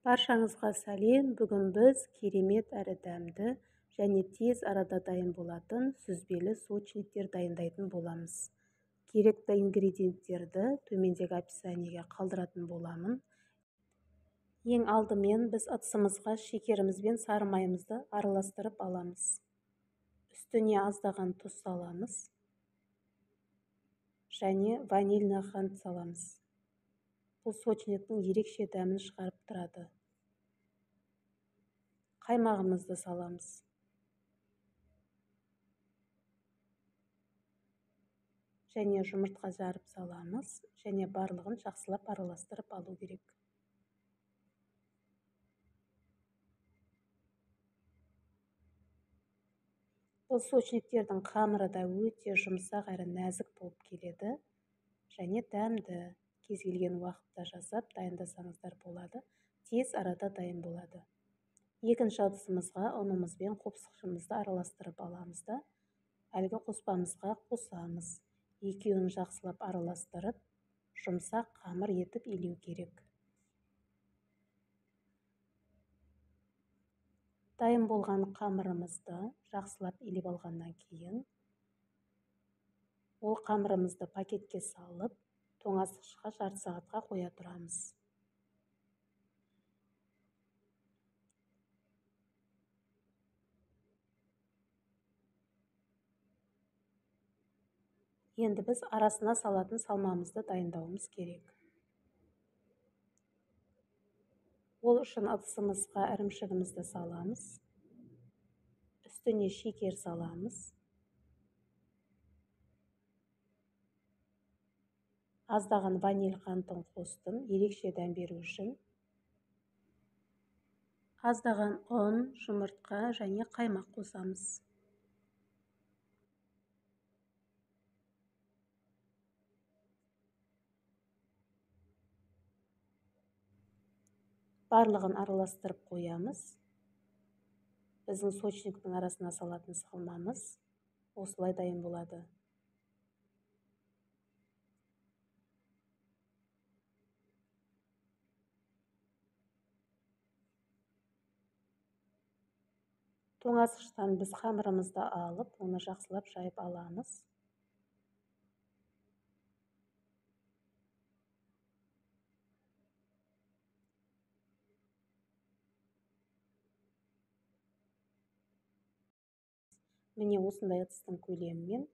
Баршаңызға сәлем. Бүгін біз керемет әрі дәмді және тез арада дайын болатын сүзбелі сочниктер дайындайтын боламыз. Керекті ингредиенттерді төмендегі описаниеге қалдыратын боламын. Ең алдымен біз ыдысымызға шекеріміз бен сары майымызды араластырып аламыз. Үстіне аздаған тұз саламыз және ванильный қант саламыз. Бұл сочниктің ерекше дәмін шығарып тұрады. Қаймағымызды саламыз. Және жұмыртқа жарып саламыз. Және барлығын жақсылап араластырып алу керек. Бұл сочниктердің қамыры да өте жұмсақ әрі нәзік болып келеді. Және дәмді. Кез келген уақытта жасап дайындасаңыздар болады. Тез арада дайын болады. Екінші ыдысымызға ұнымыз бен қопсықшымызды араластырып аламыз да, әлгі қоспамызға қосамыз. Екеуін жақсылап араластырып, жұмсақ қамыр етіп илеу керек. Дайын болған қамырымызды жақсылап илеп алғаннан кейін, ол қамырымызды пакетке салып, тоңазытқышқа жарты сағатқа қоя тұрамыз. Енді біз арасына салатын салмамызды дайындауымыз керек. Ол үшін ыдысымызға ірімшігімізді саламыз. Үстіне шекер саламыз. Аздаған ваниль қантын қостым, ерекше дәм беру үшін. Аздаған ұн, жұмыртқа және қаймақ қосамыз. Барлығын араластырып қоямыз. Біздің сочниктің арасына салатын салмамыз осылай дайын болады. Тоңазытқыштан біз қамырымызды алып, оны жақсылап жайып аламыз. Міне осындай ыдыстың көлемімен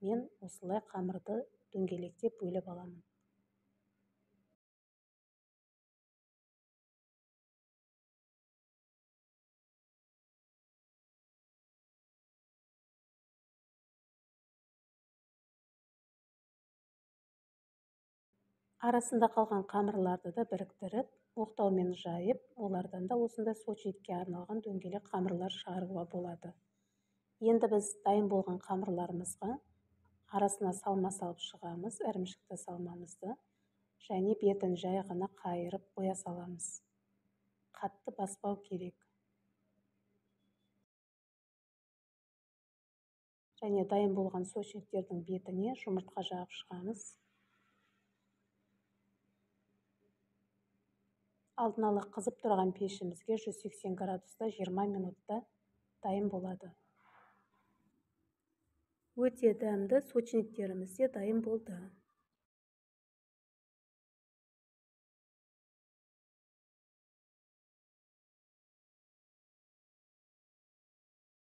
мен осылай қамырды дөңгелектеп бөліп аламын. Арасында қалған қамырларды да біріктіріп, оқтаумен жайып, олардан да осындай сочникке арналған дөңгелек қамырлар шығаруға болады. Енді біз дайын болған қамырларымызға арасына салма салып шығамыз, ірімшікті салмамызды, және бетін жай ғана қайырып қоя саламыз. Қатты баспау керек. Және дайын болған сочниктердің бетіне жұмыртқа жағып шығамыз. Алдын ала қызып тұрған пешімізге 180 градуста 20 минутта дайын болады. Өте дәмді сочниктеріміз де дайын болды.